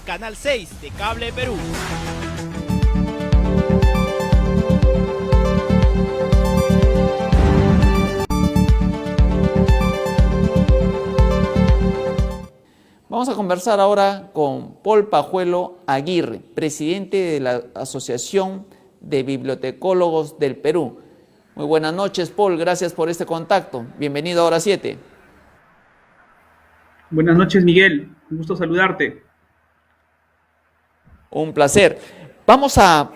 Canal 6 de Cable Perú. Vamos a conversar ahora con Paul Pajuelo Aguirre, presidente de la Asociación de Bibliotecólogos del Perú. Muy buenas noches, Paul, gracias por este contacto. Bienvenido a Hora 7. Buenas noches, Miguel. Un gusto saludarte. Un placer. Vamos a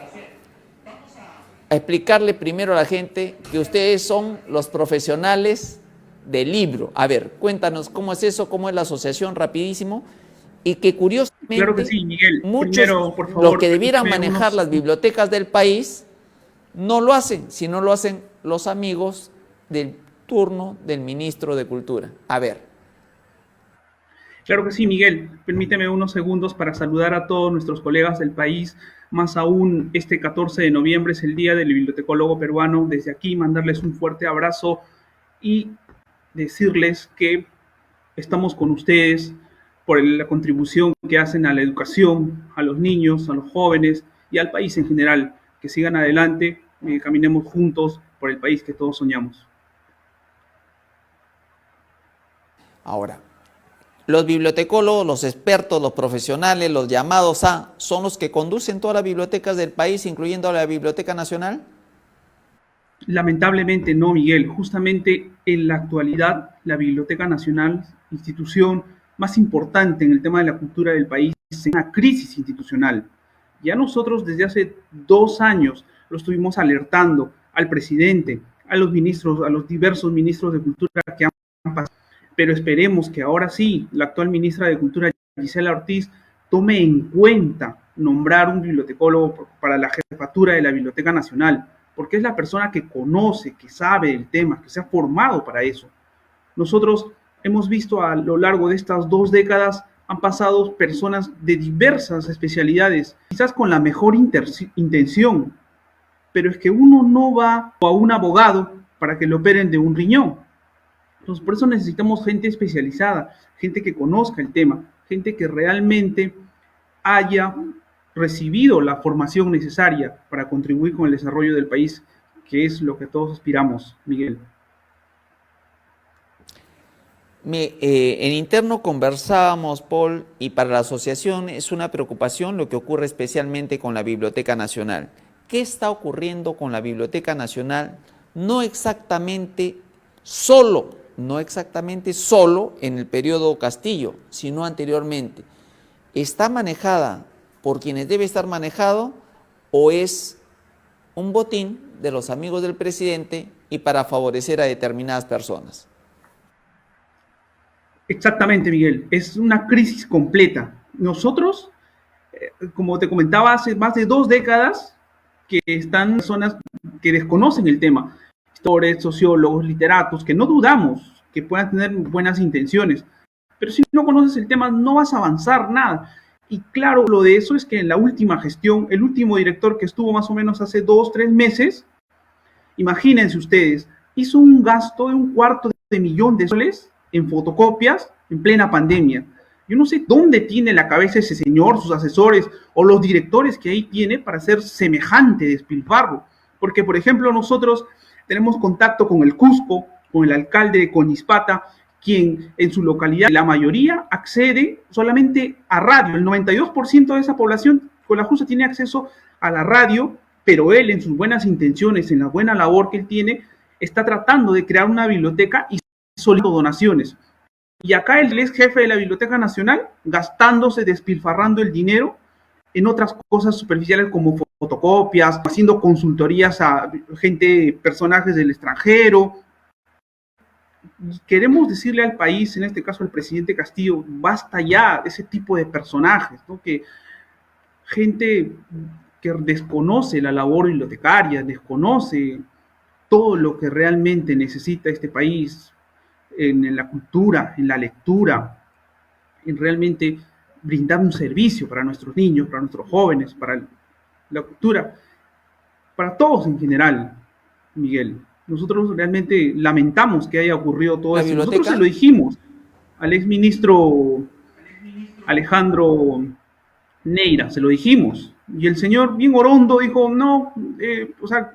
explicarle primero a la gente que ustedes son los profesionales del libro. A ver, cuéntanos cómo es eso, cómo es la asociación, rapidísimo, y que curiosamente Claro que sí, Miguel. muchos, Primero, por favor, los que debieran manejar las bibliotecas del país, no lo hacen, sino lo hacen los amigos del turno del ministro de Cultura. A ver. Claro que sí, Miguel. Permíteme unos segundos para saludar a todos nuestros colegas del país. Más aún, este 14 de noviembre es el Día del Bibliotecólogo Peruano. Desde aquí, mandarles un fuerte abrazo y decirles que estamos con ustedes por la contribución que hacen a la educación, a los niños, a los jóvenes y al país en general. Que sigan adelante, caminemos juntos por el país que todos soñamos. Ahora, los bibliotecólogos, los expertos, los profesionales, los llamados a, ¿son los que conducen todas las bibliotecas del país, incluyendo la Biblioteca Nacional? Lamentablemente no, Miguel. Justamente en la actualidad, la Biblioteca Nacional, institución más importante en el tema de la cultura del país, es en una crisis institucional. Ya nosotros desde hace 2 años lo estuvimos alertando al presidente, a los ministros, a los diversos ministros de cultura que han pasado. Pero esperemos que ahora sí, la actual ministra de Cultura, Gisela Ortiz, tome en cuenta nombrar un bibliotecólogo para la jefatura de la Biblioteca Nacional, porque es la persona que conoce, que sabe el tema, que se ha formado para eso. Nosotros hemos visto a lo largo de estas 2 décadas, han pasado personas de diversas especialidades, quizás con la mejor intención, pero es que uno no va a un abogado para que le operen de un riñón. Entonces, por eso necesitamos gente especializada, gente que conozca el tema, gente que realmente haya recibido la formación necesaria para contribuir con el desarrollo del país, que es lo que todos aspiramos, Miguel. En interno conversábamos, Paul, y para la asociación es una preocupación lo que ocurre especialmente con la Biblioteca Nacional. ¿Qué está ocurriendo con la Biblioteca Nacional? No exactamente solo en el periodo Castillo, sino anteriormente. ¿Está manejada por quienes debe estar manejado o es un botín de los amigos del presidente y para favorecer a determinadas personas? Exactamente, Miguel. Es una crisis completa. Nosotros, como te comentaba, hace más de 2 décadas que están personas que desconocen el tema, historiadores, sociólogos, literatos, que no dudamos que puedan tener buenas intenciones, pero si no conoces el tema no vas a avanzar nada. Y claro, lo de eso es que en la última gestión, el último director que estuvo más o menos hace 2, 3 meses, imagínense ustedes, hizo un gasto de $250,000 en fotocopias en plena pandemia. Yo no sé dónde tiene la cabeza ese señor, sus asesores o los directores que ahí tiene para hacer semejante despilfarro. Porque, por ejemplo, nosotros tenemos contacto con el Cusco, con el alcalde de Coñispata, quien en su localidad, la mayoría accede solamente a radio. El 92% de esa población con la justa tiene acceso a la radio, pero él en sus buenas intenciones, en la buena labor que él tiene, está tratando de crear una biblioteca y solicitando donaciones. Y acá el ex jefe de la Biblioteca Nacional gastándose, despilfarrando el dinero en otras cosas superficiales como fotocopias, haciendo consultorías a gente, personajes del extranjero. Queremos decirle al país, en este caso al presidente Castillo, basta ya de ese tipo de personajes, ¿no? Que gente que desconoce la labor bibliotecaria, desconoce todo lo que realmente necesita este país en la cultura, en la lectura, en realmente brindar un servicio para nuestros niños, para nuestros jóvenes, para la cultura, para todos en general, Miguel. Nosotros realmente lamentamos que haya ocurrido todo eso. Nosotros se lo dijimos al exministro Alejandro Neira, se lo dijimos. Y el señor, bien orondo, dijo, no, o sea,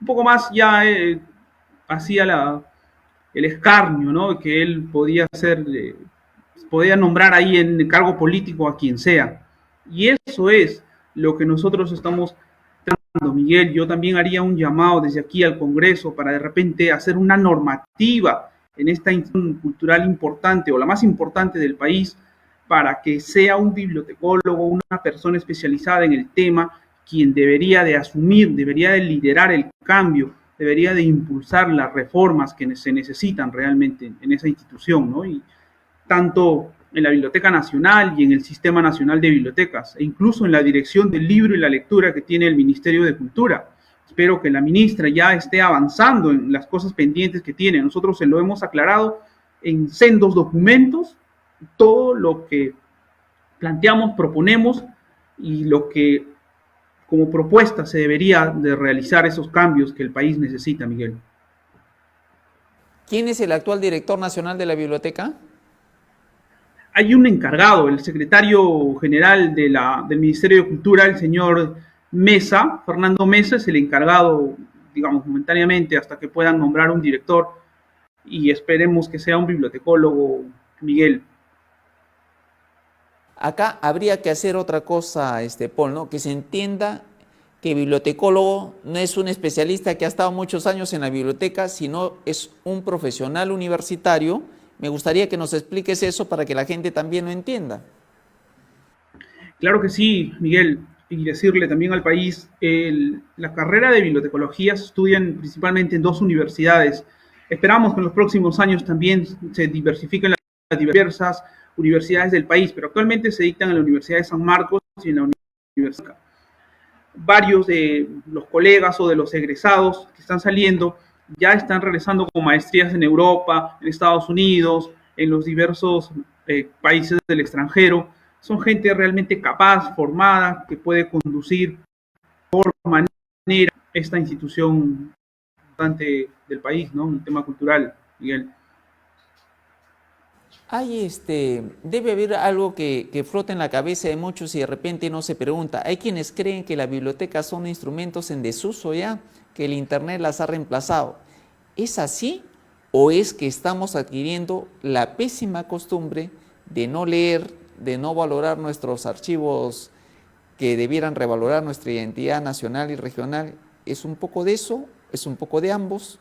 un poco más ya hacía el escarnio, ¿no? Que él podía hacer, podía nombrar ahí en el cargo político a quien sea. Y eso es lo que nosotros estamos tratando, Miguel. Yo también haría un llamado desde aquí al Congreso para de repente hacer una normativa en esta institución cultural importante o la más importante del país para que sea un bibliotecólogo, una persona especializada en el tema, quien debería de asumir, debería de liderar el cambio, debería de impulsar las reformas que se necesitan realmente en esa institución, ¿no? Y tanto en la Biblioteca Nacional y en el Sistema Nacional de Bibliotecas, e incluso en la dirección del libro y la lectura que tiene el Ministerio de Cultura. Espero que la ministra ya esté avanzando en las cosas pendientes que tiene. Nosotros se lo hemos aclarado en sendos documentos, todo lo que planteamos, proponemos y lo que como propuesta se debería de realizar esos cambios que el país necesita, Miguel. ¿Quién es el actual director nacional de la biblioteca? Hay un encargado, el secretario general del Ministerio de Cultura, el señor Mesa, Fernando Mesa, es el encargado, digamos, momentáneamente hasta que puedan nombrar un director y esperemos que sea un bibliotecólogo, Miguel. Acá habría que hacer otra cosa, Paul, ¿no? Que se entienda que bibliotecólogo no es un especialista que ha estado muchos años en la biblioteca, sino es un profesional universitario. Me gustaría que nos expliques eso para que la gente también lo entienda. Claro que sí, Miguel, y decirle también al país, la carrera de bibliotecología se estudia principalmente en dos universidades. Esperamos que en los próximos años también se diversifiquen las diversas universidades del país, pero actualmente se dictan en la Universidad de San Marcos y en la Universidad. Varios de los colegas o de los egresados que están saliendo ya están regresando con maestrías en Europa, en Estados Unidos, en los diversos países del extranjero. Son gente realmente capaz, formada, que puede conducir por manera esta institución importante del país, ¿no? Un tema cultural, Miguel. Hay debe haber algo que flota en la cabeza de muchos y de repente no se pregunta. Hay quienes creen que las bibliotecas son instrumentos en desuso ya, que el internet las ha reemplazado. ¿Es así o es que estamos adquiriendo la pésima costumbre de no leer, de no valorar nuestros archivos que debieran revalorar nuestra identidad nacional y regional? ¿Es un poco de eso? ¿Es un poco de ambos?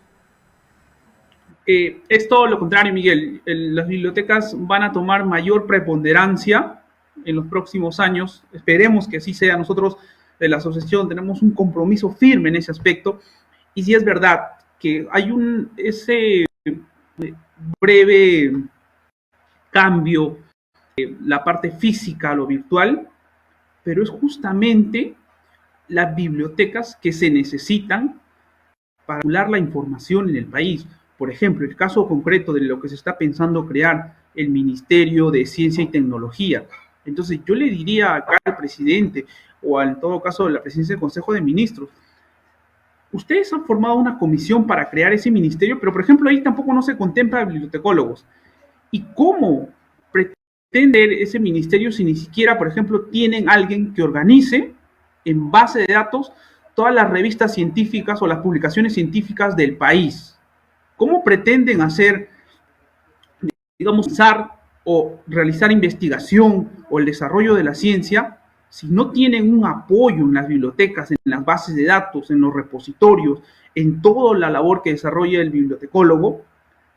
Es todo lo contrario, Miguel. Las bibliotecas van a tomar mayor preponderancia en los próximos años. Esperemos que así sea. Nosotros de la asociación tenemos un compromiso firme en ese aspecto. Y sí es verdad que hay ese breve cambio de la parte física a lo virtual, pero es justamente las bibliotecas que se necesitan para regular la información en el país. Por ejemplo, el caso concreto de lo que se está pensando crear el Ministerio de Ciencia y Tecnología. Entonces yo le diría acá al presidente o en todo caso a la presidencia del Consejo de Ministros, ustedes han formado una comisión para crear ese ministerio, pero por ejemplo ahí tampoco no se contempla bibliotecólogos. ¿Y cómo pretende ese ministerio si ni siquiera, por ejemplo, tienen alguien que organice en base de datos todas las revistas científicas o las publicaciones científicas del país? ¿Cómo pretenden hacer, digamos, usar o realizar investigación o el desarrollo de la ciencia si no tienen un apoyo en las bibliotecas, en las bases de datos, en los repositorios, en toda la labor que desarrolla el bibliotecólogo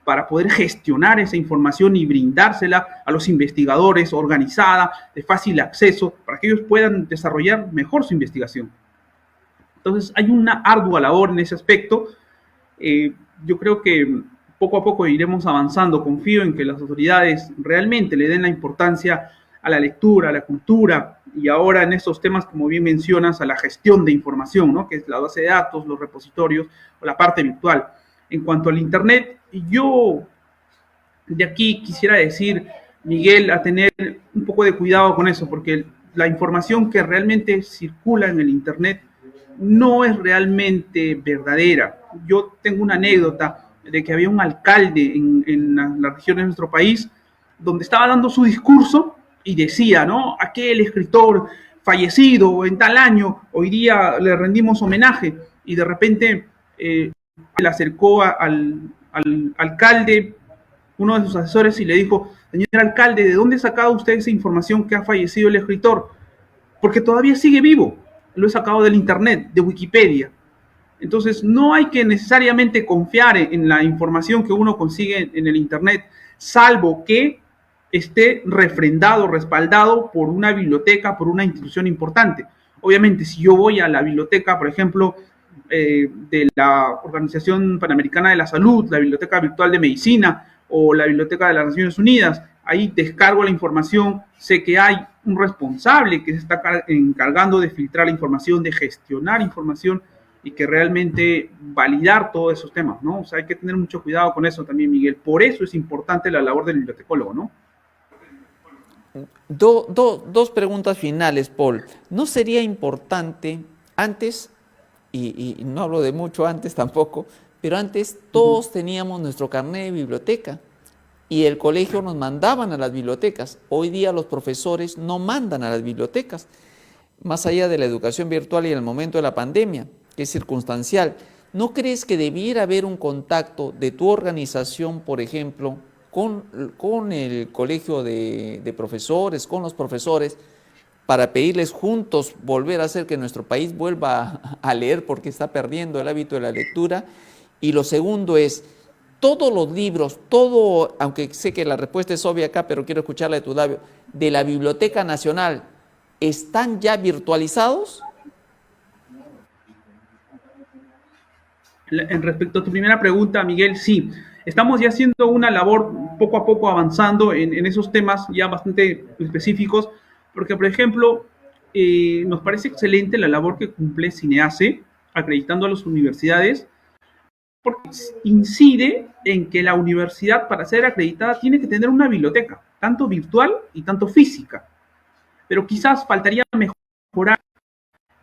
para poder gestionar esa información y brindársela a los investigadores organizada, de fácil acceso, para que ellos puedan desarrollar mejor su investigación? Entonces hay una ardua labor en ese aspecto. Yo creo que poco a poco iremos avanzando. Confío en que las autoridades realmente le den la importancia a la lectura, a la cultura y ahora en estos temas, como bien mencionas, a la gestión de información, ¿no? Que es la base de datos, los repositorios o la parte virtual. En cuanto al Internet, yo de aquí quisiera decir, Miguel, a tener un poco de cuidado con eso, porque la información que realmente circula en el Internet no es realmente verdadera. Yo tengo una anécdota de que había un alcalde en las regiones de nuestro país donde estaba dando su discurso y decía, ¿no? Aquel escritor fallecido en tal año, hoy día le rendimos homenaje, y de repente le acercó al alcalde, uno de sus asesores, y le dijo, señor alcalde, ¿de dónde ha sacado usted esa información que ha fallecido el escritor? Porque todavía sigue vivo, lo he sacado del internet, de Wikipedia. Entonces, no hay que necesariamente confiar en la información que uno consigue en el internet, salvo que esté refrendado, respaldado por una biblioteca, por una institución importante. Obviamente, si yo voy a la biblioteca, por ejemplo, de la Organización Panamericana de la Salud, la Biblioteca Virtual de Medicina o la Biblioteca de las Naciones Unidas, ahí descargo la información, sé que hay un responsable que se está encargando de filtrar la información, de gestionar información y que realmente validar todos esos temas, ¿no? O sea, hay que tener mucho cuidado con eso también, Miguel. Por eso es importante la labor del bibliotecólogo, ¿no? Dos preguntas finales, Paul. ¿No sería importante antes, y no hablo de mucho antes tampoco, pero antes todos teníamos nuestro carnet de biblioteca y el colegio nos mandaban a las bibliotecas? Hoy día los profesores no mandan a las bibliotecas, más allá de la educación virtual y el momento de la pandemia, que es circunstancial. ¿No crees que debiera haber un contacto de tu organización, por ejemplo, con el colegio de profesores, con los profesores, para pedirles juntos volver a hacer que nuestro país vuelva a leer, porque está perdiendo el hábito de la lectura? Y lo segundo es, todos los libros, todo, aunque sé que la respuesta es obvia acá, pero quiero escucharla de tu labio, de la Biblioteca Nacional, ¿están ya virtualizados? En respecto a tu primera pregunta, Miguel, sí, estamos ya haciendo una labor poco a poco avanzando en esos temas ya bastante específicos, porque, por ejemplo, nos parece excelente la labor que cumple Cineace, acreditando a las universidades, porque incide en que la universidad, para ser acreditada, tiene que tener una biblioteca, tanto virtual y tanto física. Pero quizás faltaría mejorar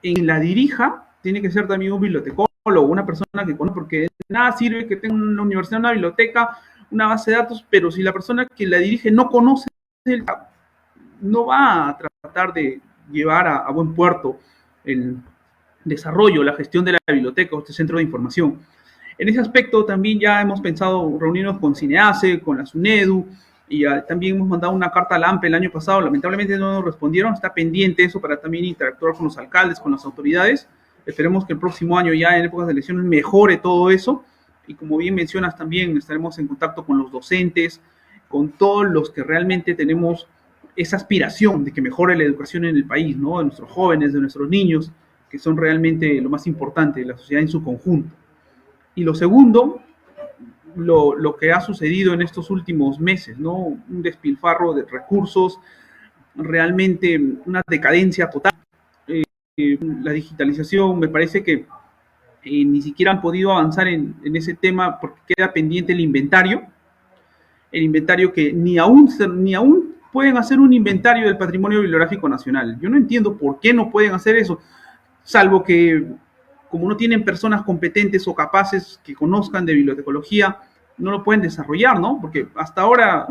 en la dirija, tiene que ser también un bibliotecólogo, una persona que conoce, porque de nada sirve que tenga una universidad, una biblioteca, una base de datos, pero si la persona que la dirige no conoce, no va a tratar de llevar a buen puerto el desarrollo, la gestión de la biblioteca o este centro de información. En ese aspecto también ya hemos pensado reunirnos con Cineace, con la SUNEDU, y también hemos mandado una carta a la AMPE el año pasado, lamentablemente no nos respondieron, está pendiente eso para también interactuar con los alcaldes, con las autoridades. Esperemos que el próximo año, ya en épocas de elecciones, mejore todo eso, y como bien mencionas también estaremos en contacto con los docentes, con todos los que realmente tenemos esa aspiración de que mejore la educación en el país, ¿no? De nuestros jóvenes, de nuestros niños, que son realmente lo más importante de la sociedad en su conjunto. Y lo segundo, lo que ha sucedido en estos últimos meses, ¿no? Un despilfarro de recursos, realmente una decadencia total. La digitalización, me parece que ni siquiera han podido avanzar en ese tema porque queda pendiente el inventario que ni aún pueden hacer un inventario del patrimonio bibliográfico nacional. Yo no entiendo por qué no pueden hacer eso, salvo que como no tienen personas competentes o capaces que conozcan de bibliotecología, no lo pueden desarrollar, ¿no? Porque hasta ahora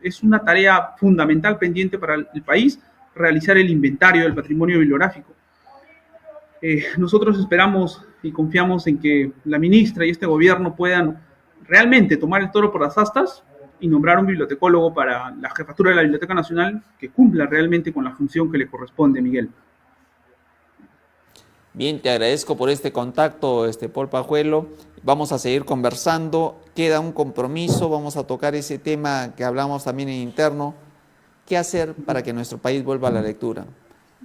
es una tarea fundamental pendiente para el país realizar el inventario del patrimonio bibliográfico. Nosotros esperamos y confiamos en que la ministra y este gobierno puedan realmente tomar el toro por las astas y nombrar un bibliotecólogo para la jefatura de la Biblioteca Nacional que cumpla realmente con la función que le corresponde, Miguel. Bien, te agradezco por este contacto, Paul Pajuelo. Vamos a seguir conversando. Queda un compromiso, vamos a tocar ese tema que hablamos también en interno. ¿Qué hacer para que nuestro país vuelva a la lectura?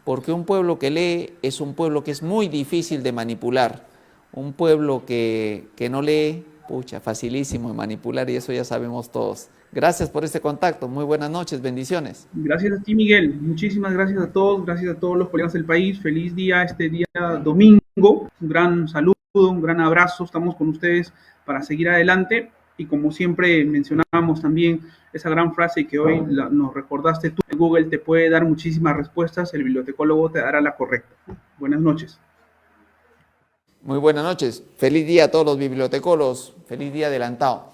Porque un pueblo que lee es un pueblo que es muy difícil de manipular. Un pueblo que no lee, pucha, facilísimo de manipular, y eso ya sabemos todos. Gracias por este contacto. Muy buenas noches, bendiciones. Gracias a ti, Miguel. Muchísimas gracias a todos los colegas del país. Feliz día este día domingo. Un gran saludo, un gran abrazo. Estamos con ustedes para seguir adelante. Y como siempre mencionábamos también esa gran frase que hoy nos recordaste tú, Google te puede dar muchísimas respuestas, el bibliotecólogo te dará la correcta. Buenas noches. Muy buenas noches. Feliz día a todos los bibliotecólogos. Feliz día adelantado.